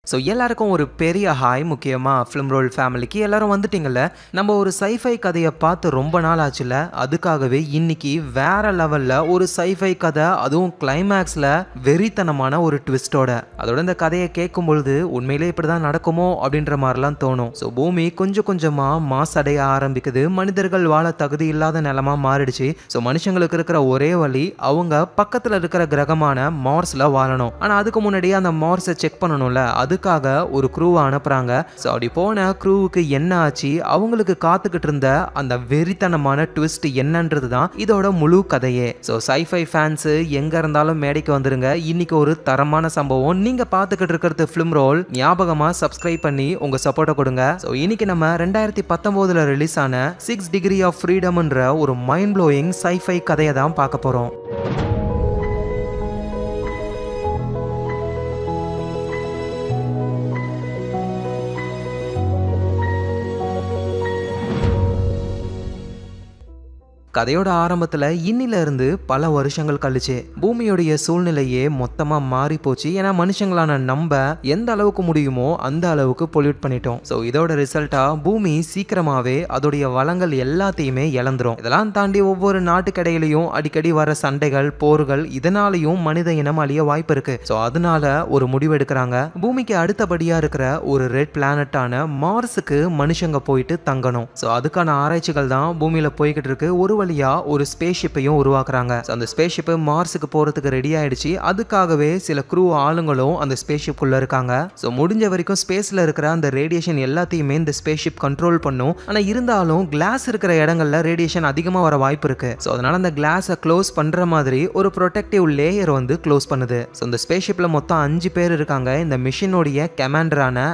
So எல்லாருக்கும் ஒரு பெரிய ஹாய். முக்கியமாக ஃபிலிம் ரோல் ஃபேமிலிக்கு எல்லாரும் வந்துட்டீங்கல்ல. நம்ம ஒரு சைஃபை கதையை பார்த்து ரொம்ப நாள் ஆச்சுல. அதுக்காகவே இன்னைக்கு வேற லெவலில் ஒரு சைஃபை கதை, அதுவும் கிளைமேக்ஸில் வெறித்தனமான ஒரு ட்விஸ்டோட. அதோட இந்த கதையை கேட்கும் பொழுது உண்மையிலே இப்படி தான் நடக்குமோ அப்படின்ற மாதிரிலாம் தோணும். ஸோ பூமி கொஞ்சம் கொஞ்சமாக மாசடைய ஆரம்பிக்குது. மனிதர்கள் வாழ தகுதி இல்லாத நிலமா மாறிடுச்சு. ஸோ மனுஷங்களுக்கு இருக்கிற ஒரே வழி அவங்க பக்கத்தில் இருக்கிற கிரகமான மார்ஸில் வாழணும். ஆனால் அதுக்கு முன்னாடி அந்த மார்ஸை செக் பண்ணணும்ல. அதுக்காக ஒரு க்ரூவை அனுப்புறாங்க. ஸோ அப்படி போன க்ரூவுக்கு என்ன ஆச்சு, அவங்களுக்கு காத்துக்கிட்டு இருந்த அந்த வெறித்தனமான ட்விஸ்ட் என்னன்றது தான் இதோட முழு கதையே. ஸோ சைஃபை ஃபேன்ஸு எங்க இருந்தாலும் மேடைக்கு வந்துருங்க. இன்னைக்கு ஒரு தரமான சம்பவம். நீங்க பார்த்துக்கிட்டு இருக்கிறது ஃபிலிம் ரோல். ஞாபகமா சப்ஸ்கிரைப் பண்ணி உங்க சப்போர்ட்டை கொடுங்க. ஸோ இன்னைக்கு நம்ம 2019 ரிலீஸ் ஆன 6 டிகிரி ஆஃப் ஃப்ரீடம்ன்ற ஒரு மைண்ட் ப்ளோயிங் சைஃபை கதையை தான் பார்க்க போறோம். கதையோட ஆரம்பத்தில் இன்னில இருந்து பல வருஷங்கள் கழிச்சு பூமியோடைய சூழ்நிலையே மொத்தமாக மாறி போச்சு. ஏன்னா மனுஷங்களான நம்ம எந்த அளவுக்கு முடியுமோ அந்த அளவுக்கு பொல்யூட் பண்ணிட்டோம். ஸோ இதோட ரிசல்ட்டா பூமி சீக்கிரமாகவே அதோடைய வளங்கள் எல்லாத்தையுமே இழந்துரும். இதெல்லாம் தாண்டி ஒவ்வொரு நாட்டுக்கடையிலையும் அடிக்கடி வர சண்டைகள், போர்கள், இதனாலையும் மனித இனம் அழிய வாய்ப்பு இருக்கு. ஸோ அதனால ஒரு முடிவு எடுக்கிறாங்க. பூமிக்கு அடுத்தபடியாக இருக்கிற ஒரு ரெட் பிளானட்டான மார்ஸுக்கு மனுஷங்க போயிட்டு தங்கணும். ஸோ அதுக்கான ஆராய்ச்சிகள் தான் பூமியில் போய்கிட்டு இருக்கு. ஒரு வழியா ஒரு ஸ்பேஸ் ஷிப்பையும் உருவாக்குறாங்க. அந்த ஸ்பேஸ் ஷிப் மார்ஸுக்கு போறதுக்கு ரெடி ஆயிடுச்சு. அதுக்காகவே சில க்ரூ ஆளுங்களும் அந்த ஸ்பேஸ் ஷிப் உள்ள இருக்காங்க. ஸோ முடிஞ்ச வரைக்கும் ஸ்பேஸ்ல இருக்கிற அந்த ரேடியேஷன் எல்லாத்தையுமே இந்த ஸ்பேஸ் ஷிப் கண்ட்ரோல் பண்ணும். ஆனா இருந்தாலும் கிளாஸ் இருக்கிற இடங்கள்ல ரேடியேஷன் அதிகமா வர வாய்ப்பு இருக்கு. ஸோ அதனால அந்த கிளாஸை க்ளோஸ் பண்ற மாதிரி ஒரு ப்ரொடெக்டிவ் லேயர் வந்து க்ளோஸ் பண்ணுது. ஸோ இந்த ஸ்பேஸ் ஷிப்ல மொத்தம் 5 பேர் இருக்காங்க. இந்த மிஷினோடைய கமாண்டரான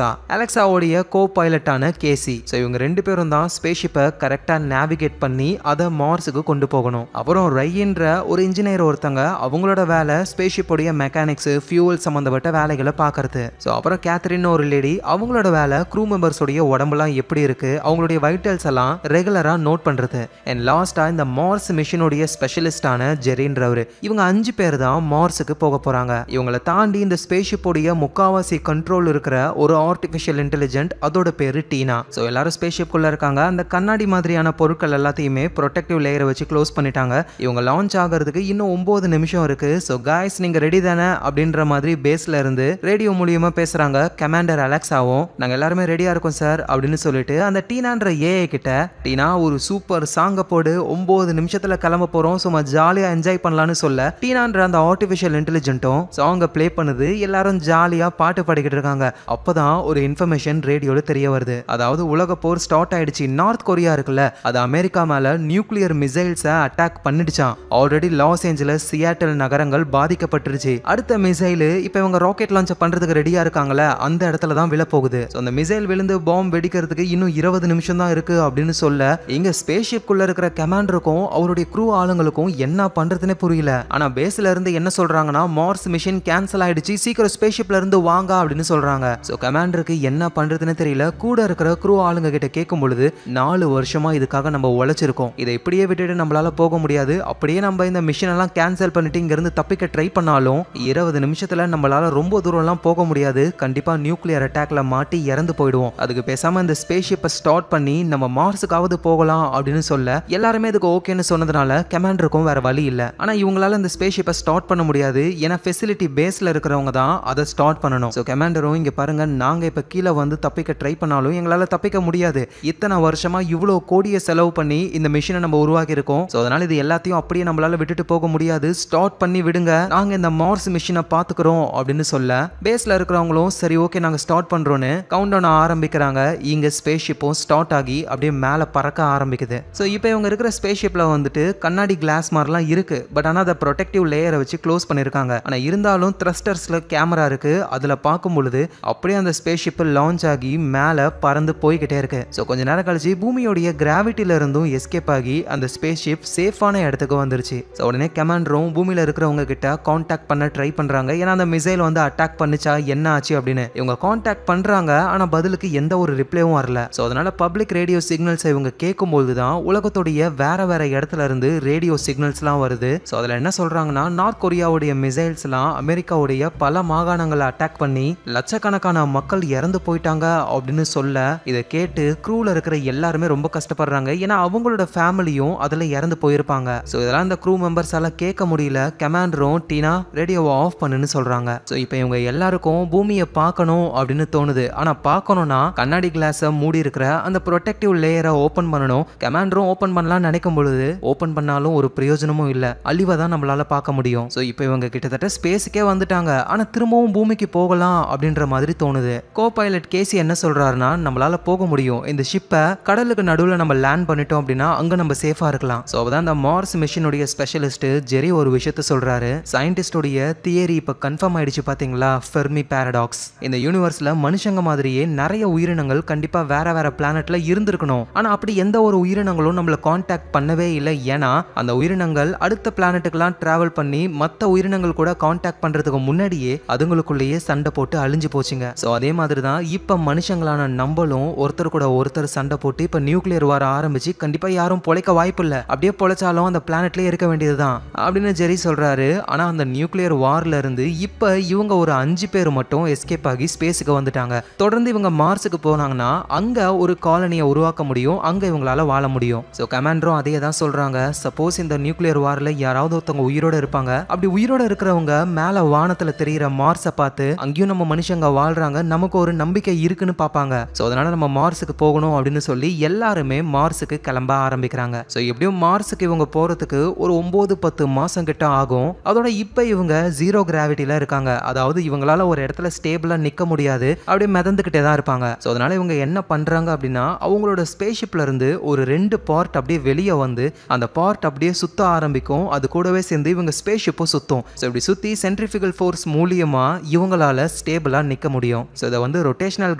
அலெக்சாவோடைய கோ பைலட்டான கேசி. ஸோ இவங்க 2 பேரும் தான் ஸ்பேஸ் ஷிப்பை கரெக்டா நேவிகேட் பண்ணி அதை மார்ஸுக்கு கொண்டு போகணும். அப்புறம் ரைன்ற ஒரு இன்ஜினியர் ஒருத்தங்க, அவங்களோட வேலை ஸ்பேஸ் ஷிப்போடைய மெக்கானிக்ஸ், ஃபியூவல் சம்பந்தப்பட்ட வேலைகளை பார்க்கறது. ஸோ அப்புறம் கேத்ரின் ஒரு லேடி, அவங்களோட வேலை க்ரூ மெம்பர்ஸோடைய உடம்புலாம் எப்படி இருக்கு, அவங்களுடைய வைட்டல்ஸ் எல்லாம் ரெகுலரா நோட் பண்றது. அண்ட் லாஸ்டா இந்த மார்ஸ் மிஷினுடைய ஸ்பெஷலிஸ்டான ஜெரின்றவர். இவங்க 5 பேர் தான் மார்ஸுக்கு போக போறாங்க. இவங்களை தாண்டி இந்த ஸ்பேஸ் ஷிப்போடைய முக்காவாசி கண்ட்ரோல் இருக்கிற ஒரு ஆர்டிஃபிஷியல் இன்டெலிஜென்ட், அதோட பேரு டீனா. ஸோ எல்லாரும் ஸ்பேஸ் ஷிப்குள்ள இருக்காங்க. அந்த கண்ணாடி மாதிரியான பொருட்கள் எல்லாத்தையுமே ப்ரொடெக்டிவ் லேயரை வச்சு க்ளோஸ் பண்ணிட்டாங்க. இவங்க லான்ச் ஆகிறதுக்கு இன்னும் 9 நிமிஷம் இருக்கு. ஸோ காய்ஸ், நீங்க ரெடி தானே அப்படின்ற மாதிரி பேஸ்ல இருந்து ரேடியோ மூலியமா பேசுறாங்க கமாண்டர் அலெக்சாவும். நாங்க எல்லாருமே ரெடியா இருக்கோம் சார் அப்படின்னு சொல்லிட்டு அந்த டீனான்ற ஏஐ கிட்ட, டீனா ஒரு சூப்பர் சாங்க போடு, 9 நிமிஷத்துல கிளம்ப போறோம், சும்மா ஜாலியா என்ஜாய் பண்ணலாம்னு சொல்ல டீனான்ற அந்த ஆர்டிஃபிஷியல் இன்டெலிஜென்ட்டும் சாங்க பிளே பண்ணுது. எல்லாரும் ஜாலியா பாட்டு பாடிக்கிட்டு இருக்காங்க. அப்பதான் ஒரு இன்ஃபர்மேஷன் ரேடியோல தெரிய வருது. அதாவது உலக போர் ஸ்டார்ட் ஆயிடுச்சு. நார்த் கொரியா இருக்குல்ல, அது அமெரிக்கா மேல நியூக்ளியர் மிசைல்ஸை அட்டாக் பண்ணிடுச்சான். ஆல்ரெடி லாஸ் ஏஞ்சலஸ், சியாட்டல் நகரங்கள் பாதிக்கப்பட்டுருச்சு. அடுத்த மிசைல் இப்போ இவங்க ராக்கெட் லான்ச் பண்றதுக்கு ரெடியா இருக்காங்கல்ல, அந்த இடத்துல தான் விழ போகுது. அந்த மிசைல் விழுந்து பாம்பு வெடிக்கிறதுக்கு இன்னும் 20 நிமிஷம் தான் இருக்கு அப்படின்னு சொல்ல, இங்க ஸ்பேஸ் ஷிப்குள்ள இருக்கிற கமாண்டருக்கும் அவருடைய க்ரூ ஆளுங்களுக்கும் என்ன பண்றதுன்னே புரியல. ஆனா பேஸ்ல இருந்து என்ன சொல்றாங்கன்னா, மார்ஸ் மிஷன் கேன்சல் ஆயிடுச்சு, சீக்கிரம் ஸ்பேஸ் ஷிப்ல இருந்து வாங்க அப்படின்னு சொல்றாங்க. ஸோ கமாண்டருக்கு என்ன பண்றதுன்னு தெரியல. கூட இருக்கிற க்ரூ ஆளுங்க கிட்ட கேட்கும் பொழுது, 4 வருஷமா இதுக்காக நம்ம உழைச்சிருக்கோம், இதை இப்படியே விட்டுட்டு நம்மளால போக முடியாது, அப்படியே நம்ம இந்த மிஷன் எல்லாம் கேன்சல் பண்ணிட்டு இங்க இருந்து தப்பிக்க ட்ரை பண்ணாலும் 20 நிமிஷத்துல நம்மளால ரொம்ப தூரம் எல்லாம் போக முடியாது, கண்டிப்பா நியூக்ளியர் அட்டாக்ல மாட்டி இறந்து போயிடுவோம். அதுக்கு பேசாம இந்த ஸ்பேஸ் ஷிப்பை ஸ்டார்ட் பண்ணி நம்ம மார்ஸுக்காவது போகலாம் அப்படின்னு சொல்ல, எல்லாருமே இதுக்கு ஓகேன்னு சொன்னதுனால கமாண்டருக்கும் வேற வழி இல்ல. ஆனா இவங்களால இந்த ஸ்பேஸ் ஷிப்பை ஸ்டார்ட் பண்ண முடியாது. ஏன்னா ஃபெசிலிட்டி பேஸ்ல இருக்கிறவங்க தான் அதை ஸ்டார்ட் பண்ணணும். ஸோ கமாண்டரும், இங்க பாருங்க, நாங்க இப்ப கீழே வந்து தப்பிக்க ட்ரை பண்ணாலும் எங்களால தப்பிக்க முடியாது. இத்தனை வருஷமா இவ்வளவு கோடியை செலவு பண்ணி இந்த மிஷினை நம்ம உருவாக்கி இருக்கோம். சோ அதனால இது எல்லாத்தையும் அப்படியே நம்மளால விட்டுட்டு போக முடியாது, ஸ்டார்ட் பண்ணி விடுங்க, நாங்க இந்த மார்ஸ் மிஷினை பாத்துக்கிறோம் அப்படின்னு சொல்ல, பேஸ்ல இருக்கிறவங்களும் சரி ஓகே நாங்க ஸ்டார்ட் பண்றோம்னு கவுண்ட் டவுன் ஆரம்பிக்கிறாங்க. இங்க ஸ்பேஸ் ஷிப்பும் ஸ்டார்ட் ஆகி அப்படியே மேல பறக்க ஆரம்பிக்குது. சோ இப்போ இவங்க இருக்கிற ஸ்பேஸ் ஷிப்ல வந்துட்டு கண்ணாடி கிளாஸ் மாதிரிலாம் இருக்கு. பட் ஆனா அதை ப்ரொடெக்டிவ் லேயரை வச்சு க்ளோஸ் பண்ணிருக்காங்க. ஆனா இருந்தாலும் த்ரஸ்டர்ஸ்ல கேமரா இருக்கு. அதுல பார்க்கும் பொழுது அப்படியே அந்த ஸ்பேஸ் ஷிப் லான்ச் ஆகி மேல பறந்து போய்கிட்டே இருக்கு. சோ கொஞ்ச நேரம் கழிச்சு பூமியோடைய கிராவிட்டில இருந்தும் எஸ்கேப் ஆகி ஆகி அந்த ஸ்பேஸ் ஷிப் சேஃபான இடத்துக்கு வந்துருச்சு. உடனே கமாண்டரும் பூமியில இருக்கிறவங்க கிட்ட கான்டாக்ட் பண்ண ட்ரை பண்றாங்க. ஏன்னா அந்த மிசைல் வந்து அட்டாக் பண்ணிச்சா என்ன ஆச்சு அப்படின்னு இவங்க கான்டாக்ட் பண்றாங்க. ஆனா பதிலுக்கு எந்த ஒரு ரிப்ளையும் வரல. அதனால பப்ளிக் ரேடியோ சிக்னல்ஸ் இவங்க கேட்கும்போது தான் உலகத்துடைய வேற வேற இடத்துல இருந்து ரேடியோ சிக்னல்ஸ்லாம் வருது. அதுல என்ன சொல்றாங்கன்னா நார்த் கொரியாவுடைய மிசைல்ஸ்லாம் அமெரிக்காவுடைய பல மாகாணங்களை அட்டாக் பண்ணி லட்சக்கணக்கான மக்கள் இறந்து போயிட்டாங்க அப்படின்னு சொல்ல இதை கேட்டு க்ரூல இருக்கிற எல்லாருமே ரொம்ப கஷ்டப்படுறாங்க. ஏன்னா அவங்களோட ஃபேமிலியும் அதுல இறந்து போயிருப்பாங்க. இதெல்லாம் இந்த க்ரூ மெம்பர்ஸால கேட்க முடியல. கமாண்டரும் டீனா ரேடியோவை ஆஃப் பண்ணுன்னு சொல்றாங்க. இப்போ இவங்க எல்லாருக்கும் பூமியை பார்க்கணும் அப்படின்னு தோணுது. ஆனா பார்க்கணும்னா கண்ணாடி கிளாஸை மூடி இருக்கிற அந்த ப்ரொடெக்டிவ் லேயரை ஓபன் பண்ணணும். கமாண்டரும் ஓபன் பண்ணலாம் நினைக்கும் பொழுது ஓபன் பண்ணாலும் ஒரு பிரயோஜனமும் இல்ல. அழிவை தான் நம்மளால பார்க்க முடியும். இப்போ இவங்க கிட்டத்தட்ட ஸ்பேஸுக்கே வந்துட்டாங்க. ஆனா திரும்பவும் பூமிக்கு போகலாம் அப்படின்ற மாதிரி தோணுது. கோ பைலட் கேசி என்ன சொல்றாருன்னா நம்மளால போக முடியும். இந்த ஷிப்பை கடலுக்கு நடுவில் நம்ம லேண்ட் பண்ணிட்டோம் அப்படின்னா அங்க நம்ம சேஃபா இருக்கலாம். அப்பதான் இந்த மார்ஸ் மிஷனுடைய ஸ்பெஷலிஸ்ட் ஜெரி ஒரு விஷயத்த சொல்றாரு. சயின்டிஸ்டோடைய தியரி இப்ப கன்ஃபார்ம் ஆயிடுச்சு பாத்தீங்களா, ஃபெர்மி பாரடாக்ஸ். இந்த யூனிவர்ஸ்ல மனுஷங்க மாதிரியே நிறைய உயிரினங்கள் கண்டிப்பா வேற வேற பிளானட்ல இருந்திருக்கணும். ஆனா அப்படி எந்த ஒரு உயிரினங்களும் நம்மள கான்டாக்ட் பண்ணவே இல்லை. ஏன்னா அந்த உயிரினங்கள் அடுத்த பிளானட்டுக்கெல்லாம் டிராவல் பண்ணி மற்ற உயிரினங்கள் கூட கான்டாக்ட் பண்றதுக்கு முன்னாடியே அதுங்களுக்குள்ளேயே சண்டை போட்டு அழிஞ்சு போச்சுங்க. அதே மாதிரி தான் இப்ப மனுஷங்களான நம்மளும் ஒருத்தர் கூட ஒருத்தர் சண்டை போட்டு இப்ப நியூக்ளியர் வார ஆரம்பிச்சு கண்டிப்பா யாரும் பொழைக்க வாய்ப்பு இல்லை. அப்படியே பொழைச்சாலும் அந்த பிளானட்லயே இருக்க வேண்டியதுதான் அப்படின்னு ஜெரி சொல்றாரு. ஆனா அந்த நியூக்ளியர் வார்ல இருந்து இப்ப இவங்க ஒரு 5 பேர் மட்டும் எஸ்கேப் ஆகி ஸ்பேஸுக்கு வந்துட்டாங்க. தொடர்ந்து இவங்க மார்ஸுக்கு போனாங்கன்னா அங்க ஒரு காலனியை உருவாக்க முடியும். அங்க இவங்களால வாழ முடியும். கமாண்டரும் அதே தான் சொல்றாங்க. சப்போஸ் இந்த நியூக்ளியர் வார்ல யாராவது ஒருத்தவங்க உயிரோட இருப்பாங்க. அப்படி உயிரோட இருக்கிறவங்க மேல வானத்துல தெரிகிற மார்ஸை பார்த்து அங்கேயும் நம்ம மனுஷங்க வாழ்றாங்க, நமக்கு ஒரு நம்பிக்கை இருக்குன்னு பார்ப்பாங்க. அதனால நம்ம மார்ஸுக்கு போகணும் அப்படின்னு சொல்லி எல்லாருமே மார்ஸுக்கு கிளம்ப ஆரம்பிக்கிறாங்க. எப்படியும் மார்ஸுக்கு இவங்க போறதுக்கு ஒரு 9-10 மாசம் கிட்ட ஆகும். அதோட இப்ப இவங்க ஜீரோ கிராவிட்டில இருக்காங்க. அதாவது இவங்களால ஒரு இடத்துல ஸ்டேபிளா நிக்க முடியாது, அப்படியே மிதந்துகிட்டே தான் இருப்பாங்க. அதனால இவங்க என்ன பண்றாங்க அப்படின்னா அவங்களோட ஸ்பேஸ்ஷிப்ல இருந்து ஒரு 2 பார்ட் அப்படியே வெளியே வந்து அந்த பார்ட் அப்படியே சுத்த ஆரம்பிக்கும். அது கூடவே சேர்ந்து இவங்க ஸ்பேஸ்ஷிப்பும் சுத்தும். இப்படி சுத்தி சென்ட்ரிஃபிகல் ஃபோர்ஸ் மூலியமா இவங்களால ஸ்டேபிளா நிக்க முடியும். இதை வந்து ரொட்டேஷனல்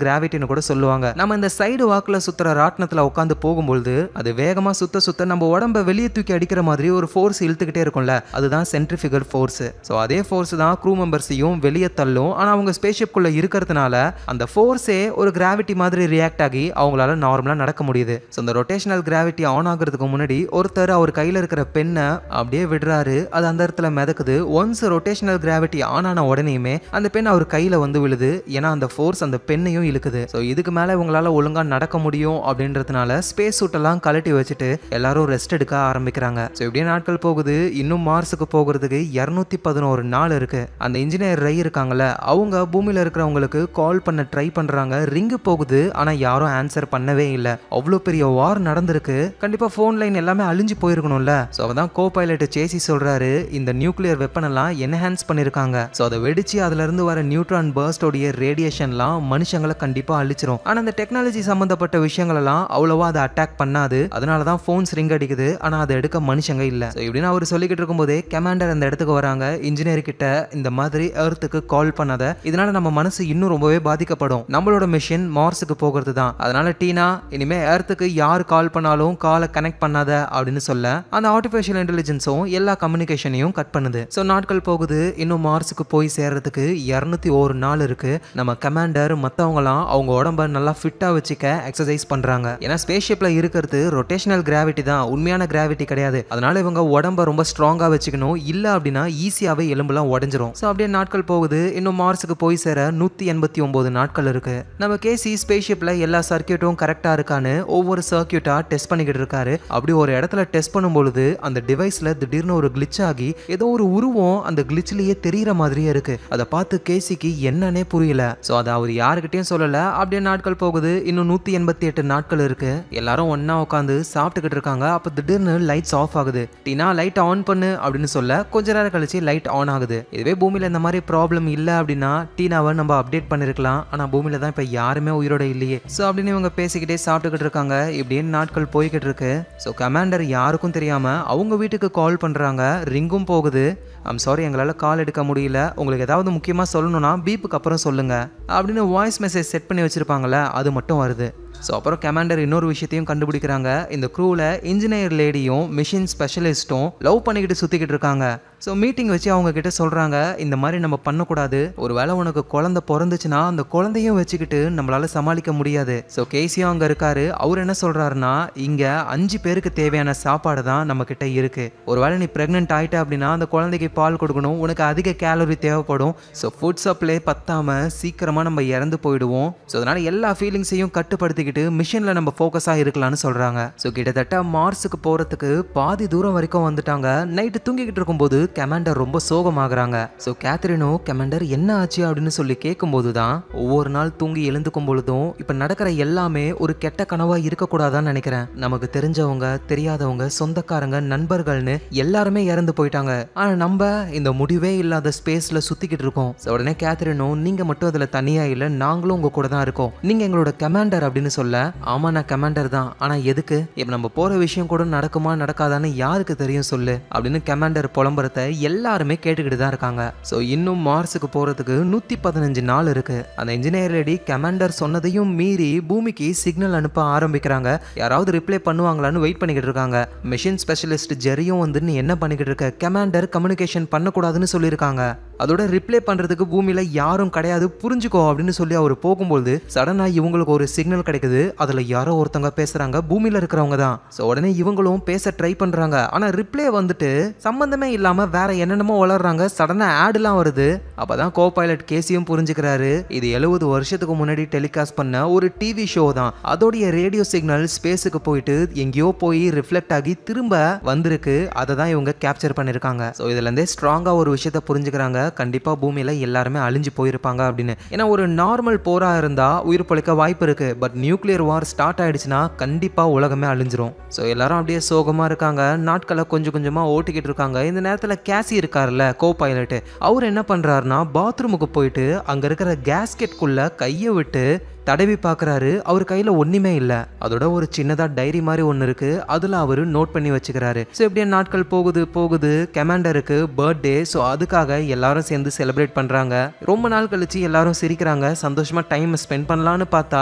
கிராவிட்டின்னு கூட சொல்லுவாங்க. நம்ம இந்த சைடு வாக்குல சுத்துற ராட்னத்துல உட்காந்து போகும்போது அது வேகமா சுத்த சுத்த நம்ம உடம்ப வெளியே தூக்கி அடிக்கிற மாதிரி ஒரு ஃபோர்ஸ் இழுத்துக்கிட்டே இருக்கும்ல, அதுதான் சென்ட்ரிஃபிகல் ஃபோர்ஸ். அதே ஃபோர்ஸ் தான் க்ரூ மெம்பர்ஸையும் வெளியே தள்ளும். ஆனா அவங்க ஸ்பேஸ்ஷிப்குள்ள இருக்கிறதுனால அந்த ஃபோர்ஸே ஒரு கிராவிட்டி மாதிரி ரியாக்ட் ஆகி அவங்களால நார்மலா நடக்க முடியுது. இந்த ரொட்டேஷனல் கிராவிட்டி ஆன் ஆகிறதுக்கு முன்னாடி ஒருத்தர் அவர் கையில இருக்கிற பெண்ணை அப்படியே விடுறாரு. அது அந்த இடத்துல மிதக்குது. ஒன்ஸ் ரொட்டேஷனல் கிராவிட்டி ஆன் ஆன உடனேயுமே அந்த பெண் அவர் கையில வந்து விழுது. ஏன்னா அந்த ஃபோர்ஸ் அந்த பெண்ணையும் இழுக்குது. இதுக்கு மேல இவங்களால ஒழுங்கா நடக்க முடியும் அப்படின்றதுனால ஸ்பேஸ் சூட் எல்லாம் கழட்டி வச்சுட்டு எல்லாரும் ரெஸ்ட் எடுக்க ஆரம்பிக்கிறாங்க. இப்படியே நாட்கள் போகுது. இன்னும் மார்ஸுக்கு போகிறதுக்கு 211 நாள் இருக்கு. அந்த இன்ஜினியர் ரை இருக்காங்கல்ல, அவங்க பூமியில இருக்கிறவங்களுக்கு கால் பண்ண ட்ரை பண்றாங்க. ரிங்கு போகுது. ஆனா யாரும் ஆன்சர் பண்ணவே இல்லை. அவ்வளோ பெரிய வார் நடந்திருக்கு. கண்டிப்பா போன் லைன் எல்லாமே அழிஞ்சு போயிருக்கணும்ல. அவதான் கோ பைலட் சேசி சொல்றாரு, இந்த நியூக்ளியர் வெப்பன் எல்லாம் என்ஹான்ஸ் பண்ணிருக்காங்க. அதை வெடிச்சு அதுல இருந்து வர நியூட்ரான் பர்ஸ்டோடைய ரேடியேஷன்லாம் மனுஷங்களை கண்டிப்பா அழிச்சிரும். ஆனா அந்த டெக்னாலஜி சம்பந்தப்பட்ட விஷயங்கள் எல்லாம் அவ்வளவா அதை அட்டாக் பண்ணாது. அதனாலதான் போன்ஸ் ரிங் அடிக்குது. ஆனா அதை எடுக்க மனுஷங்க இல்ல. இப்படின்னு அவர் சொல்லிக்கிட்டு இருக்கும்போதே கமாண்டர் அந்த இடத்துக்கு வராங்க. இன்ஜினியர் கிட்ட இந்த மாதிரி எர்த்துக்கு கால் பண்ணாத, இதனால நம்ம மனசு இன்னும் ரொம்பவே பாதிக்கப்படும். நம்மளோட மிஷன் மார்ஸுக்கு போகிறது தான். அதனால டீனா இனிமே எர்த்துக்கு யார் கால் பண்ணாலும் காலை கனெக்ட் பண்ணாத அப்படின்னு சொல்ல அந்த ஆர்டிஃபிஷியல் இன்டெலிஜென்ஸும் எல்லா கம்யூனிகேஷனையும் கட் பண்ணுது. நாட்கள் போகுது. இன்னும் மார்ஸுக்கு போய் சேர்றதுக்கு 201 நாள் இருக்கு. நம்ம கமாண்டர் மற்றவங்களாம் அவங்க உடம்ப நல்லா ஃபிட்டா வச்சுக்க எக்ஸசைஸ் பண்றாங்க. ஏன்னா ஸ்பேஸ்ஷிப்ல இருக்கிறது ரொட்டேஷனல் கிராவிட்டி தான், உண்மையான கிராவிட்டி கிடையாது. அதனால இவங்க உடம்ப ரொம்ப ஸ்ட்ராங்கா வச்சுக்கணும். இல்ல அப்படின்னா ஈஸியாவே எலும்புலாம் உடஞ்சிரும். அப்படியே நாட்கள் போகுது. இன்னும் மார்ஸுக்கு போய் சேர 189 நாட்கள் இருக்கு. நம்ம கேசி ஸ்பேஸ்ஷிப்ல எல்லா சர்க்கியூட்டும் கரெக்டா இருக்கான்னு ஒவ்வொரு சர்க்கியூட்டா டெஸ்ட் பண்ணிக்கிட்டு இருக்காரு. அப்படி ஒரு இடத்துல டெஸ்ட் பண்ணும்பொழுது அந்த டிவைஸ்ல திடீர்னு ஒரு கிளிச் ஆகி ஏதோ ஒரு உருவம் அந்த கிளிச்லயே தெரியற மாதிரியே இருக்கு. அதை பார்த்து கேசிக்கு என்னன்னே புரியல. அதை அவர் யாருக்கிட்டையும் சொல்லல. அப்படியே நாட்கள் போகுது. இன்னும் 188 நாட்கள் இருக்கு. எல்லாரும் ஒன்னா உட்காந்து சாப்பிட்டுக்கிட்டு இருக்காங்க. அப்ப திடீர்னு லைட்ஸ் ஆஃப் ஆகுது. டீனா லைட் ஆன் பண்ணு அப்படின்னு சொல்ல கொஞ்ச நேரம் கழிச்சு லைட் ஆன் ஆகுது. இதுவே பூமியில இந்த மாதிரி ப்ராப்ளம் இல்ல அப்படின்னா டீனாவை நம்ம அப்டேட் பண்ணிருக்கலாம். ஆனா பூமியில தான் இப்ப யாருமே உயிரோட இல்லையே. அப்படின்னு இவங்க பேசிக்கிட்டே சாப்பிட்டுக்கிட்டு இருக்காங்க. இப்படியே நாட்கள் போய்கிட்டு இருக்கு. கமாண்டர் யாருக்கும் தெரியாம அவங்க வீட்டுக்கு கால் பண்றாங்க. ரிங்கும் போகுது. ஐம் சாரி, எங்களால் கால் எடுக்க முடியல, உங்களுக்கு ஏதாவது முக்கியமாக சொல்லணும்னா பீப்புக்கு அப்புறம் சொல்லுங்க அப்படின்னு வாய்ஸ் மெசேஜ் செட் பண்ணி வச்சிருப்பாங்கல்ல, அது மட்டும் வருது. ஸோ அப்புறம் கமாண்டர் இன்னொரு விஷயத்தையும் கண்டுபிடிக்கிறாங்க. இந்த க்ரூவில் இன்ஜினியர் லேடியும் மிஷின் ஸ்பெஷலிஸ்ட்டும் லவ் பண்ணிக்கிட்டு சுற்றிக்கிட்டு இருக்காங்க. ஸோ மீட்டிங் வச்சு அவங்க கிட்ட சொல்கிறாங்க, இந்த மாதிரி நம்ம பண்ணக்கூடாது. ஒரு வேளை உனக்கு குழந்தை பிறந்துச்சுன்னா அந்த குழந்தையும் வச்சுக்கிட்டு நம்மளால சமாளிக்க முடியாது. ஸோ கேசியும் அங்கே இருக்காரு. அவர் என்ன சொல்கிறாருன்னா, இங்கே 5 பேருக்கு தேவையான சாப்பாடு தான் நம்ம கிட்ட இருக்கு. ஒரு வேளை நீ ப்ரெக்னென்ட் ஆகிட்ட அப்படின்னா அந்த குழந்தைக்கு பால் கொடுக்கணும், உனக்கு அதிக கேலரி தேவைப்படும். ஸோ ஃபுட் சப்ளை பத்தாம சீக்கிரமாக நம்ம இறந்து போயிடுவோம். ஸோ அதனால எல்லா ஃபீலிங்ஸையும் கட்டுப்படுத்திக்கிட்டு மிஷனில் நம்ம ஃபோக்கஸாக இருக்கலாம்னு சொல்கிறாங்க. ஸோ கிட்டத்தட்ட மார்ஸுக்கு போகிறதுக்கு பாதி தூரம் வரைக்கும் வந்துட்டாங்க. நைட்டு தூங்கிக்கிட்டு இருக்கும்போது கமாண்டர் ரொம்ப சோகமாகறாங்க. ஸோ கேத்ரினும் கமாண்டர் என்ன ஆச்சு அப்படின்னு சொல்லி கேட்கும்போது தான், ஒவ்வொரு நாள் தூங்கி எழுந்துக்கும் பொழுதும் இப்போ நடக்கிற எல்லாமே ஒரு கெட்ட கனவா இருக்கக்கூடாதான்னு நினைக்கிறேன். நமக்கு தெரிஞ்சவங்க தெரியாதவங்க சொந்தக்காரங்க நண்பர்கள்னு எல்லாருமே இறந்து போயிட்டாங்க. ஆனால் நம்ம இந்த முடிவே இல்லாத ஸ்பேஸ்ல சுத்திக்கிட்டு இருக்கோம். உடனே கேத்ரினும், நீங்க மட்டும் அதுல தனியா இல்லை, நாங்களும் உங்க கூட தான் இருக்கோம், நீங்க எங்களோட கமாண்டர் அப்படின்னு சொல்ல, ஆமா நான் கமாண்டர் தான், ஆனா எதுக்கு, இப்போ நம்ம போற விஷயம் கூட நடக்குமா நடக்காதான்னு யாருக்கு தெரியும் சொல்லு அப்படின்னு கமாண்டர் புலம்புறத எல்லாருமே கேட்டுக்கிட்டு தான் இருக்காங்க. ஸோ இன்னும் மார்ஸுக்கு போறதுக்கு 115 நாள் இருக்கு. அந்த இன்ஜினியர் லேடி கமாண்டர் சொன்னதையும் மீறி பூமிக்கு சிக்னல் அனுப்ப ஆரம்பிக்கிறாங்க. யாராவது ரிப்ளை பண்ணுவாங்களான்னு வெயிட் பண்ணிக்கிட்டு இருக்காங்க. மிஷின் ஸ்பெஷலிஸ்ட் ஜெரியும் வந்து நீ என்ன பண்ணிக்கிட்டு இருக்க, கமாண்டர் கம்யூனிகேஷன் பண்ணக்கூடாதுன்னு சொல்லியிருக்காங்க, அதோட ரிப்ளை பண்றதுக்கு பூமியில யாரும் கிடையாது புரிஞ்சுக்கோ அப்படின்னு சொல்லி அவர் போகும்போது சடனா இவங்களுக்கு ஒரு சிக்னல் கிடைக்குது. அதுல யாரோ ஒருத்தவங்க பேசுறாங்க, பூமியில இருக்கிறவங்க தான். ஸோ உடனே இவங்களும் பேச ட்ரை பண்றாங்க. ஆனா ரிப்ளை வந்துட்டு சம்பந்தமே இல்லாம வேற என்னென்னமோ வளர்றாங்க. சடனா ஆட்லாம் வருது. அப்பதான் கோ பைலட் கேசியும் புரிஞ்சுக்கிறாரு, இது 70 வருஷத்துக்கு முன்னாடி டெலிகாஸ்ட் பண்ண ஒரு டிவி ஷோ தான். அதோடைய ரேடியோ சிக்னல் ஸ்பேஸுக்கு போயிட்டு எங்கேயோ போய் ரிஃப்ளெக்ட் ஆகி திரும்ப வந்திருக்கு. அதை தான் இவங்க கேப்சர் பண்ணிருக்காங்க. ஸோ இதுல இருந்தே ஸ்ட்ராங்கா ஒரு விஷயத்த புரிஞ்சுக்கிறாங்க, கண்டிப்பா பூமியில எல்லாருமே அழிஞ்சு போயிருப்பாங்க அப்படின்னு. ஏன்னா ஒரு நார்மல் போரா இருந்தா உயிர் பொழைக்க வாய்ப்பு இருக்கு. பட் நியூக்ளியர் வார் ஸ்டார்ட் ஆயிடுச்சுன்னா கண்டிப்பா உலகமே அழிஞ்சிரும். ஸோ எல்லாரும் அப்படியே சோகமா இருக்காங்க. நாட்களை கொஞ்சம் கொஞ்சமா ஓட்டிக்கிட்டு இருக்காங்க. இந்த நேரத்தில் கேசி இருக்காருல்ல கோ பைலட், அவர் என்ன பண்றாருன்னா பாத்ரூமுக்கு போயிட்டு அங்க இருக்கிற கேஸ்கெட்குள்ள கையை விட்டு தடவி பார்க்குறாரு. அவர் கையில் ஒன்றுமே இல்லை. அதோட ஒரு சின்னதாக டைரி மாதிரி ஒன்று இருக்கு, அதில் அவர் நோட் பண்ணி வச்சுக்கிறாரு. ஸோ எப்படியே நாட்கள் போகுது. கமாண்டருக்கு பர்த்டே. ஸோ அதுக்காக எல்லாரும் சேர்ந்து செலிப்ரேட் பண்ணுறாங்க. ரொம்ப நாள் கழிச்சு எல்லாரும் சிரிக்கிறாங்க, சந்தோஷமாக டைம் ஸ்பெண்ட் பண்ணலான்னு பார்த்தா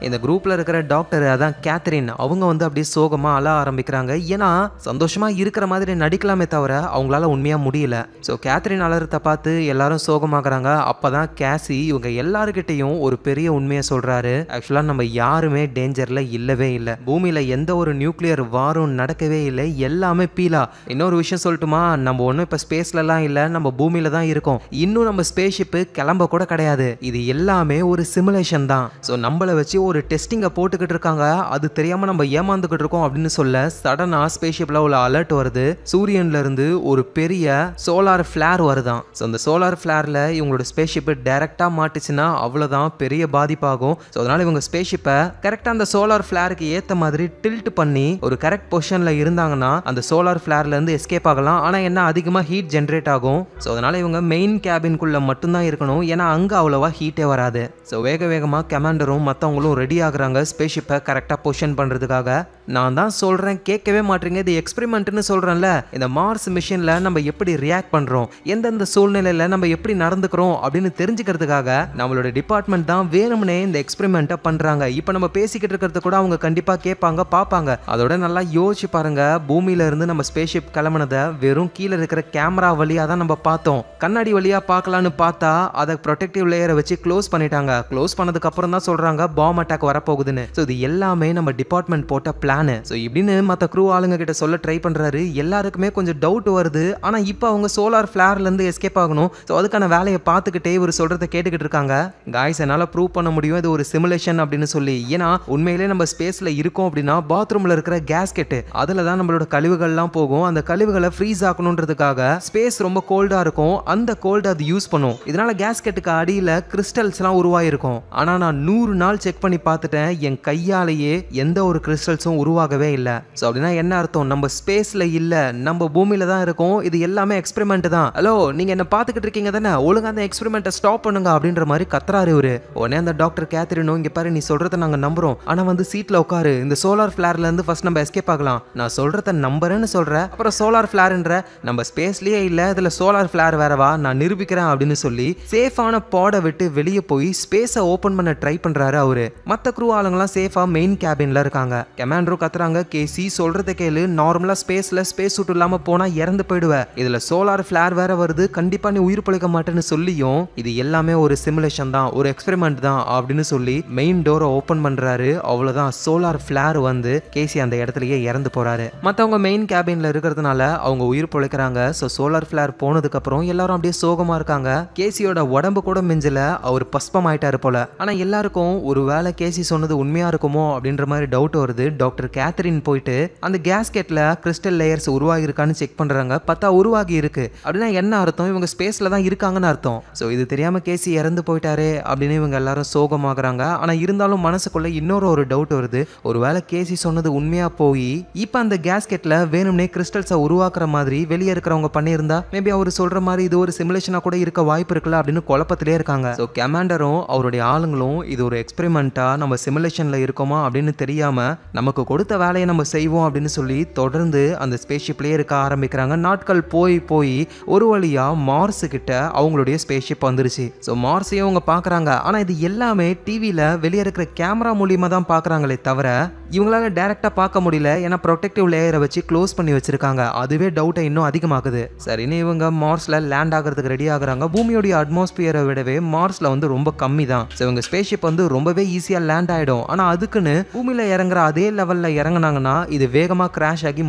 இந்த குரூப்பில் இருக்கிற டாக்டர், அதான் கேத்ரின், அவங்க வந்து அப்படியே சோகமாக அழ ஆரம்பிக்கிறாங்க. ஏன்னா சந்தோஷமாக இருக்கிற மாதிரி நடிக்கலாமே தவிர அவங்களால உண்மையாக முடியல. ஸோ கேத்ரின் அலறத்தை பார்த்து எல்லாரும் சோகமாகறாங்க. அப்போ தான் கேசி இவங்க எல்லாருக்கிட்டையும் ஒரு பெரிய உண்மையை சொல்கிறாரு. ஆக்சுவலா நம்ம யாருமே டேஞ்சர்ல இல்லவே இல்லை, பூமியில எந்த ஒரு நியூக்ளியர் வாரும் நடக்கவே இல்லை, எல்லாமே பீலா. இன்னொரு விஷயம் சொல்லட்டுமா, நம்ம ஒன்றும் இப்போ ஸ்பேஸ்லலாம் இல்லை, நம்ம பூமியில தான் இருக்கோம். இன்னும் நம்ம ஸ்பேஸ் ஷிப்பு கிளம்ப கூட கிடையாது. இது எல்லாமே ஒரு சிமுலேஷன் தான். ஸோ நம்மளை வச்சு ஒரு டெஸ்டிங்கை போட்டுக்கிட்டு இருக்காங்க, அது தெரியாம நம்ம ஏமாந்துக்கிட்டு இருக்கோம் அப்படின்னு சொல்ல சடனா ஸ்பேஸ் ஷிப்ல உள்ள அலர்ட் வருது. சூரியன்ல இருந்து ஒரு பெரிய சோலார் ஃபிளேர் வருதான். ஸோ அந்த சோலார் ஃபிளேர்ல இவங்களோட ஸ்பேஸ் ஷிப் டைரக்டா மாட்டுச்சுன்னா அவ்வளோதான், பெரிய பாதிப்பாகும். ஸோ அதனால இவங்க ஸ்பேஸ் ஷிப்பை கரெக்டாக அந்த சோலார் ஃபிளேருக்கு ஏற்ற மாதிரி டில்ட் பண்ணி ஒரு கரெக்ட் பொசிஷனில் இருந்தாங்கன்னா அந்த சோலார் ஃபிளேர்லேருந்து எஸ்கேப் ஆகலாம். ஆனால் என்ன, அதிகமாக ஹீட் ஜென்ரேட் ஆகும். ஸோ அதனால இவங்க மெயின் கேபின்குள்ளே மட்டும்தான் இருக்கணும், ஏன்னா அங்கே அவ்வளோவா ஹீட்டே வராது. ஸோ வேகமாக கமாண்டரும் மற்றவங்களும் ரெடி ஆகுறாங்க ஸ்பேஸ் ஷிப்பை கரெக்டாக பொசிஷன் பண்ணுறதுக்காக. நான் தான் சொல்கிறேன் கேட்கவே மாட்டீங்க, இது எக்ஸ்பெரிமெண்ட்னு சொல்கிறேன்ல. இந்த மார்ஸ் மிஷனில் நம்ம எப்படி ரியாக்ட் பண்ணுறோம், எந்தெந்த சூழ்நிலையில் நம்ம எப்படி நடந்துக்கிறோம் அப்படின்னு தெரிஞ்சுக்கிறதுக்காக நம்மளோட டிபார்ட்மெண்ட் தான் வேணும்னே இந்த எக்ஸ்பெரிமெண்ட்டை பண்றாங்க. இப்போ நம்ம பேசிக்கிட்டு இருக்கிறது கூட அவங்க கண்டிப்பா கேட்பாங்க, பார்ப்பாங்க. அதோட நல்லா யோசிச்சு பாருங்க, பூமியில இருந்து நம்ம ஸ்பேஸ் ஷிப் கிளம்பினதை வெறும் கீழே இருக்கிற கேமரா வழியா தான் நம்ம பார்த்தோம். கண்ணாடி வழியா பார்க்கலான்னு பார்த்தா அதை ப்ரொடெக்டிவ் லேயரை வச்சு க்ளோஸ் பண்ணிட்டாங்க. க்ளோஸ் பண்ணதுக்கு அப்புறம் தான் சொல்றாங்க பாம் அட்டாக் வரப்போகுதுன்னு. ஸோ இது எல்லாமே நம்ம டிபார்ட்மெண்ட் போட்ட பிளான். ஸோ இப்படின்னு மற்ற க்ரூ ஆளுங்க கிட்ட சொல்ல ட்ரை பண்றாரு. எல்லாருக்குமே கொஞ்சம் டவுட் வருது. ஆனா இப்போ அவங்க சோலார் ஃபிளேர்ல இருந்து எஸ்கேப் ஆகணும். ஸோ அதுக்கான வேலையை பார்த்துக்கிட்டே இவர் சொல்றதை கேட்டுக்கிட்டு இருக்காங்க. காய்ஸ், என்னால் ப்ரூவ் பண்ண முடியும் இது ஒரு சிமுலேஷன் அப்படின்னு சொல்லி. ஏன்னா உண்மையிலே நம்ம ஸ்பேஸ்ல இருக்கோம் அப்படின்னா பாத்ரூம்ல இருக்கிற கேஸ்கெட் அதுல தான் நம்மளோட கழிவுகள்லாம் போகும். அந்த கழிவுகளை ஃப்ரீஸ் ஆக்கணுன்றதுக்காக ஸ்பேஸ் ரொம்ப கோல்டா இருக்கும், அந்த கோல்டு அது யூஸ் பண்ணும். இதனால கேஸ்கெட்டுக்கு அடியில கிறிஸ்டல்ஸ் எல்லாம் உருவாயிருக்கும். ஆனா நான் 100 நாள் செக் பண்ணி பார்த்துட்டேன், என் கையாலேயே எந்த ஒரு கிறிஸ்டல்ஸும் உருவாகவே இல்லை. ஸோ அப்படின்னா என்ன அர்த்தம், நம்ம ஸ்பேஸ்ல இல்ல, நம்ம பூமியில தான் இருக்கோம். இது எல்லாமே எக்ஸ்பெரிமெண்ட் தான். ஹலோ, நீங்க என்ன பார்த்துக்கிட்டு இருக்கீங்க தானே, ஒழுங்கா அந்த எக்ஸ்பெரிமெண்ட்டை ஸ்டாப் பண்ணுங்க அப்படின்ற மாதிரி கத்துறாரு இவரு. உடனே அந்த டாக்டர் கேத்ரினும், இங்க பாரு நீ சொல்றத நாங்க நம்புறோம், ஆனா வந்து சீட்ல உட்காரு, இந்த சோலார் ஃபிளேர்ல இருந்து ஃபர்ஸ்ட் நம்ம எஸ்கேப் ஆகலாம். நான் சொல்றத நம்புறேன்னு சொல்ற, அப்புறம் சோலார் ஃபிளேர்ன்ற, நம்ம ஸ்பேஸ்லயே இல்ல, இதுல சோலார் ஃபிளேர் வேறவா, நான் நிரூபிக்கிறேன் அப்படின்னு சொல்லி சேஃபான பாட விட்டு வெளியே போய் ஸ்பேஸை ஓபன் பண்ண ட்ரை பண்றாரு அவரு. மத்த க்ரூ ஆளுங்கலாம் சேஃபா மெயின் கேபின்ல இருக்காங்க. கமாண்டரோ கத்துறாங்க, கேசி சொல்றத கேளு, நார்மலா ஸ்பேஸ்ல ஸ்பேஸ் சூட் இல்லாம போனா இறந்து போயிடுவ, இதுல சோலார் ஃபிளேர் வேற வருது, கண்டிப்பா நீ உயிர் பிழைக்க மாட்டேன்னு சொல்லியும் இது எல்லாமே ஒரு சிமுலேஷன் தான், ஒரு எக்ஸ்பெரிமெண்ட் தான் அப்படின்னு சொல்லி மெயின் டோரை ஓபன் பண்றாரு. அவ்வளவுதான், சோலார் ஃபிளேர் வந்து கேசி அந்த இடத்துலயே இறந்து போறாரு. மத்தவங்க மெயின் கேபின்ல இருக்கிறதுனால அவங்க உயிர் பிழைக்கிறாங்க. சோ சோலார் ஃபிளேர் போனதுக்கு அப்புறம் எல்லாரும் அப்படியே சோகமா இருக்காங்க. கேசியோட உடம்பு கூட மிஞ்சல, அவர் பஸ்பம் ஆயிட்டாரு போல. ஆனா எல்லாருக்கும் ஒருவேளை கேசி சொன்னது உண்மையா இருக்குமோ அப்படின்ற மாதிரி டவுட் வருது. டாக்டர் கேத்தரின் போயிட்டு அந்த கேஸ்கெட்ல கிறிஸ்டல் லேயர்ஸ் உருவாகி இருக்கான்னு செக் பண்றாங்க. பார்த்தா உருவாகி இருக்கு. அப்படின்னா என்ன அர்த்தம்? இவங்க ஸ்பேஸ்ல தான் இருக்காங்கன்னு அர்த்தம். சோ இது தெரியாம கேசி இறந்து போயிட்டாரு அப்படின்னு இவங்க எல்லாரும் சோகமாகறாங்க. ஆனா இருந்தாலும் மனசுக்குள்ள இன்னொரு ஒரு டவுட் வருது. ஒருவேளை கேசி சொன்னது உண்மையா போய் இப்ப அந்த கேஸ்கெட்ல வேணும்னே கிறிஸ்டல்ஸை உருவாக்குற மாதிரி வெளியே இருக்கிறவங்க பண்ணியிருந்தா மேபி அவர் சொல்ற மாதிரி இது ஒரு சிமுலேஷனா கூட இருக்க வாய்ப்பு இருக்குல்ல அப்படின்னு குழப்பத்திலே இருக்காங்க. ஸோ கமாண்டரும் அவருடைய ஆளுங்களும் இது ஒரு எக்ஸ்பெரிமெண்ட்டா நம்ம சிமுலேஷன்ல இருக்கோமா அப்படின்னு தெரியாம நமக்கு கொடுத்த வேலையை நம்ம செய்வோம் அப்படின்னு சொல்லி தொடர்ந்து அந்த ஸ்பேஸ்ஷிப்லேயே இருக்க ஆரம்பிக்கிறாங்க. நாட்கள் போய் போய் ஒரு வழியா மார்ஸ் கிட்ட அவங்களுடைய ஸ்பேஸ்ஷிப் வந்துருச்சு. ஸோ மார்ஸையும் அவங்க பார்க்குறாங்க. ஆனால் இது எல்லாமே டிவியில் வெளியே இருக்கிற கேமரா மூலியமாக தான் பார்க்குறாங்களே தவிர இவங்களால டைரக்டா பார்க்க முடியல. ஏன்னா ப்ரொடெக்டிவ் லேயரை வச்சு க்ளோஸ் பண்ணி வச்சிருக்காங்க. அதுவே டவுட்டை இன்னும் அதிகமாகுது. சரின்னு இவங்க மார்ஸ்ல லேண்ட் ஆகிறதுக்கு ரெடி ஆகுறாங்க. பூமியோடைய அட்மாஸ்பியரை விடவே மார்ஸ்ல வந்து ரொம்ப கம்மி தான். இவங்க ஸ்பேஸ்ஷிப் வந்து ரொம்பவே ஈஸியா லேண்ட் ஆயிடும். ஆனா அதுக்குன்னு பூமியில இறங்குற அதே லெவல்ல இறங்குனாங்கன்னா இது வேகமா கிராஷ் ஆகி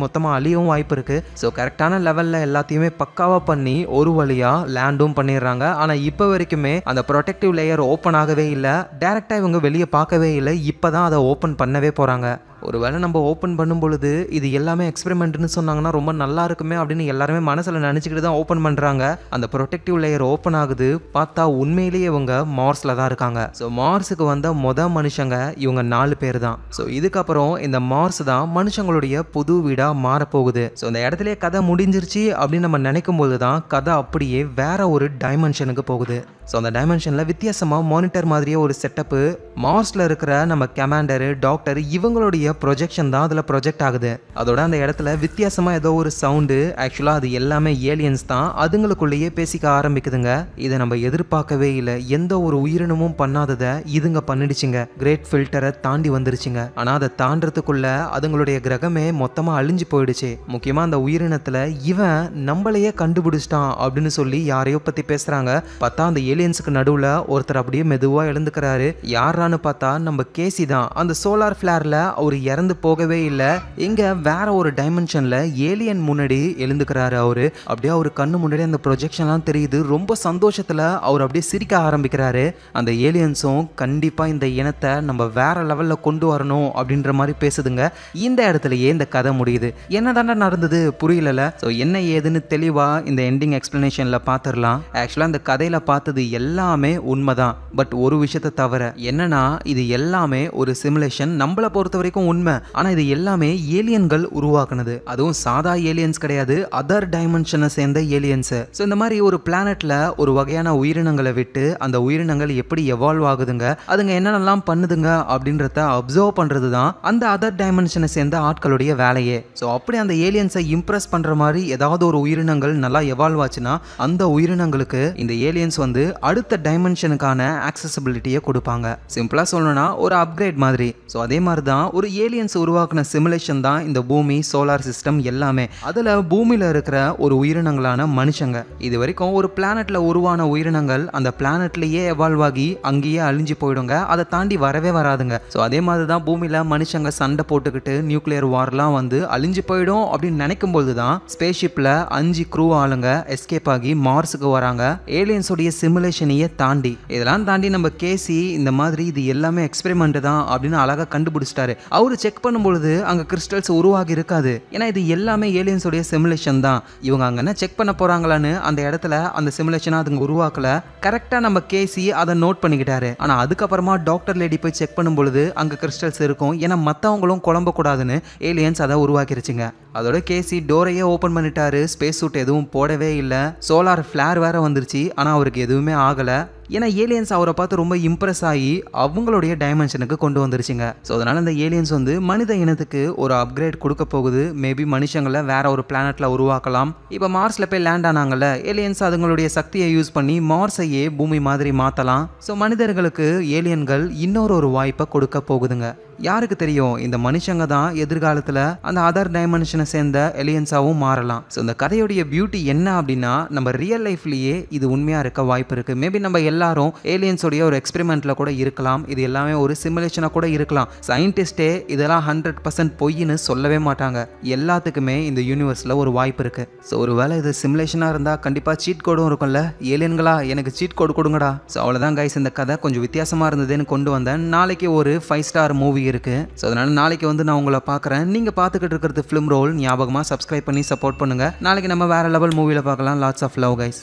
மொத்தமா அழியவும் வாய்ப்பு இருக்கு. ஸோ கரெக்டான லெவல்ல எல்லாத்தையுமே பக்காவா பண்ணி ஒரு வழியா லேண்டும் பண்ணிடுறாங்க. ஆனா இப்போ வரைக்குமே அந்த ப்ரொடெக்டிவ் லேயர் ஓப்பன் ஆகவே இல்லை. டைரக்டா இவங்க வெளியே பார்க்கவே இல்லை. இப்பதான் அதை ஓப்பன் பண்ணவே போறாங்க. ஒருவேளை நம்ம ஓப்பன் பண்ணும் பொழுது இது எல்லாமே எக்ஸ்பெரிமெண்ட்னு சொன்னாங்கன்னா ரொம்ப நல்லா இருக்குமே அப்படின்னு எல்லாருமே மனசில் நினச்சிக்கிட்டு தான் ஓப்பன் பண்ணுறாங்க. அந்த ப்ரொடெக்டிவ் லேயர் ஓப்பன் ஆகுது. பார்த்தா உண்மையிலேயே இவங்க மார்ஸில் தான் இருக்காங்க. ஸோ மார்ஸுக்கு வந்த மனுஷங்க இவங்க 4 பேர் தான். ஸோ இதுக்கப்புறம் இந்த மார்ஸ் தான் மனுஷங்களுடைய புது வீடாக மாறப்போகுது. ஸோ இந்த இடத்துலயே கதை முடிஞ்சிருச்சு அப்படின்னு நம்ம நினைக்கும் போது தான் கதை அப்படியே வேற ஒரு டைமென்ஷனுக்கு போகுது. ஸோ அந்த டைமென்ஷனில் வித்தியாசமாக மானிட்டர் மாதிரியே ஒரு செட்டப்பு, மார்ஸில் இருக்கிற நம்ம கமாண்டரு டாக்டர் இவங்களுடைய ப்ரொஜெக்ஷன் தான் அதில் ப்ரொஜெக்ட் ஆகுது. அதோட அந்த இடத்துல வித்தியாசமாக ஏதோ ஒரு சவுண்டு, ஆக்சுவலாக அது எல்லாமே ஏலியன்ஸ் தான், அதுங்களுக்குள்ளேயே பேசிக்க ஆரம்பிக்குதுங்க. இதை நம்ம எதிர்பார்க்கவே இல்லை. எந்த ஒரு உயிரினமும் பண்ணாததை இதுங்க பண்ணிடுச்சுங்க. கிரேட் ஃபில்டரை தாண்டி வந்துருச்சுங்க. ஆனால் அதை தாண்டறதுக்குள்ள அதுங்களுடைய கிரகமே மொத்தமாக அழிஞ்சு போயிடுச்சு. முக்கியமாக அந்த உயிரினத்தில் இவன் நம்மளையே கண்டுபிடிச்சிட்டான் அப்படின்னு சொல்லி யாரையோ பற்றி பேசுகிறாங்க. பார்த்தா அந்த ஏலியன்ஸுக்கு நடுவில் ஒருத்தர் அப்படியே மெதுவாக எழுந்துக்கிறாரு. யாரான்னு பார்த்தா நம்ம கேசி தான். அந்த சோலார் ஃபிளேரில் அவர் இறந்து போகவே இல்லை. இங்க வேற ஒரு டைமென்ஷன்ல ஏலியன் முன்னாடி எழுந்துக்கிறாரு. அவரு அப்படியே அவர் கண்ணு முன்னாடி அந்த ப்ரொஜெக்ஷன்லாம் தெரியுது. ரொம்ப சந்தோஷத்துல அவர் அப்படியே சிரிக்க ஆரம்பிக்கிறாரு. அந்த ஏலியன்ஸும் கண்டிப்பா இந்த இனத்தை நம்ம வேற லெவல்ல கொண்டு வரணும் அப்படின்ற மாதிரி பேசுதுங்க. இந்த இடத்துலயே இந்த கதை முடியுது. என்னதாண்டா நடந்தது புரியல. ஸோ என்ன ஏதுன்னு தெளிவா இந்த எண்டிங் எக்ஸ்பிளனேஷன்ல பார்த்துடலாம். ஆக்சுவலா இந்த கதையில பார்த்தது எல்லாமே உண்மைதான். பட் ஒரு விஷயத்தை தவிர என்னன்னா இது எல்லாமே ஒரு சிமுலேஷன். நம்மளை பொறுத்த வரைக்கும் உண்மை. ஆனா இது எல்லாமே ஏலியன்கள் உருவாக்குனது. அதுவும் சாதா ஏலியன்ஸ் கிடையாது, அதர் டைமென்ஷனை சேர்ந்த ஏலியன்ஸ். ஸோ இந்த மாதிரி ஒரு பிளானட்ல ஒரு வகையான உயிரினங்களை விட்டு அந்த உயிரினங்கள் எப்படி எவால்வ் ஆகுதுங்க, அதுங்க என்னென்னலாம் பண்ணுதுங்க அப்படின்றத அப்சர்வ் பண்றது தான் அந்த அதர் டைமென்ஷனை சேர்ந்த ஆட்களுடைய வேலையே. ஸோ அப்படி அந்த ஏலியன்ஸை இம்ப்ரெஸ் பண்ற மாதிரி ஏதாவது ஒரு உயிரினங்கள் நல்லா எவால்வ் ஆச்சுன்னா அந்த உயிரினங்களுக்கு இந்த ஏலியன்ஸ் வந்து அடுத்த டைமென்ஷனுக்கான ஆக்சசிபிலிட்டியை கொடுப்பாங்க. சிம்பிளா சொல்லணும்னா ஒரு அப்கிரேட் மாதிரி. ஸோ அதே மாதிரி தான் ஒரு ஏலியன்ஸ் உருவாக்குன சிமுலேஷன் தான் இந்த பூமி, சோலார் சிஸ்டம் எல்லாமே. அதுல பூமியில இருக்கிற ஒரு உயிரினங்களான மனுஷங்க. இது வரைக்கும் ஒரு பிளானட்ல உருவான உயிரினங்கள் அந்த பிளானட்லயே எவால்வ் ஆகி அங்கேயே அழிஞ்சு போயிடுங்க. அதை தாண்டி வரவே வராதுங்க. ஸோ அதே மாதிரி தான் பூமியில மனுஷங்க சண்டை போட்டுக்கிட்டு நியூக்ளியர் வார்லாம் வந்து அழிஞ்சு போயிடும் அப்படின்னு நினைக்கும் போது தான் ஸ்பேஸ்ஷிப்ல 5 க்ரூ ஆளுங்க எஸ்கேப் ஆகி மார்ஸுக்கு வராங்க. ஏலியன்ஸோடைய சிமுலேஷனையே தாண்டி. இதெல்லாம் தாண்டி நம்ம கேசி இந்த மாதிரி இது எல்லாமே எக்ஸ்பெரிமெண்ட் தான் அப்படின்னு அழகா கண்டுபிடிச்சிட்டாரு. அவரு செக் பண்ணும்பொழுது அங்க கிறிஸ்டல்ஸ் உருவாகி இருக்காது. ஏன்னா இது எல்லாமே ஏலியன்ஸோடைய சிமுலேஷன் தான். இவங்க அங்க என்ன செக் பண்ண போறாங்களான்னு அந்த இடத்துல அந்த சிமுலேஷனை அதுங்க உருவாக்கல. கரெக்டா நம்ம கேசி அதை நோட் பண்ணிக்கிட்டாரு. ஆனா அதுக்கப்புறமா டாக்டர் லேடி போய் செக் பண்ணும்பொழுது அங்க கிறிஸ்டல்ஸ் இருக்கும். ஏன்னா மத்தவங்களும் குழம்ப கூடாதுன்னு ஏலியன்ஸ் அதை உருவாக்கிருச்சுங்க. அதோட கேசி டோரையே ஓபன் பண்ணிட்டாரு. ஸ்பேஸ் சூட் எதுவும் போடவே இல்லை. சோலார் ஃபிளேர் வேற வந்துருச்சு. ஆனா அவருக்கு எதுவுமே ஆகல. ஏன்னா ஏலியன்ஸ் அவரை பார்த்து ரொம்ப இம்ப்ரெஸ் ஆகி அவங்களுடைய டைமென்ஷனுக்கு கொண்டு வந்துருச்சுங்க. ஸோ அதனால அந்த ஏலியன்ஸ் வந்து மனித இனத்துக்கு ஒரு அப்கிரேட் கொடுக்க போகுது. மேபி மனுஷங்களை வேற ஒரு பிளானட்ல உருவாக்கலாம். இப்போ மார்ஸ்ல போய் லேண்ட் ஆனாங்கல்ல ஏலியன்ஸ், அதுங்களுடைய சக்தியை யூஸ் பண்ணி மார்ஸையே பூமி மாதிரி மாத்தலாம். ஸோ மனிதர்களுக்கு ஏலியன்கள் இன்னொரு வாய்ப்பை கொடுக்க போகுதுங்க. யாருக்கு தெரியும், இந்த மனுஷங்க தான் எதிர்காலத்தில் அந்த அதர் டைமென்ஷனை சேர்ந்த ஏலியன்ஸாகவும் மாறலாம். ஸோ இந்த கதையுடைய பியூட்டி என்ன அப்படின்னா, நம்ம ரியல் லைஃப்லேயே இது உண்மையாக இருக்க வாய்ப்பு இருக்குது. மேபி நம்ம எல்லாரும் ஏலியன்ஸோடைய ஒரு எக்ஸ்பெரிமெண்ட்டில் கூட இருக்கலாம். இது எல்லாமே ஒரு சிமுலேஷனாக கூட இருக்கலாம். சயின்டிஸ்டே இதெல்லாம் 100% பொய்ன்னு சொல்லவே மாட்டாங்க. எல்லாத்துக்குமே இந்த யூனிவர்ஸில் ஒரு வாய்ப்பு இருக்குது. ஸோ ஒரு வேளை இது சிமுலேஷனாக இருந்தால் கண்டிப்பாக சீட் கோடும் இருக்கும்ல. ஏலியன்களா எனக்கு சீட் கோடு கொடுங்கடா. ஸோ அவ்வளோதான் கைஸ், இந்த கதை கொஞ்சம் வித்தியாசமாக இருந்ததுன்னு கொண்டு வந்தேன். நாளைக்கு ஒரு 5 ஸ்டார் மூவி இருக்கு. ஸோ அதனால நாளைக்கு வந்து நான் உங்களை பார்க்குறேன். நீங்கள் பார்த்துக்கிட்டு இருக்கிறது ஃபிலிம் ரோல். ஞாபகமாக சப்ஸ்கிரைப் பண்ணி சப்போர்ட் பண்ணுங்க. நாளைக்கு நம்ம வேற லெவல் மூவியில் பார்க்கலாம். Lots of love guys.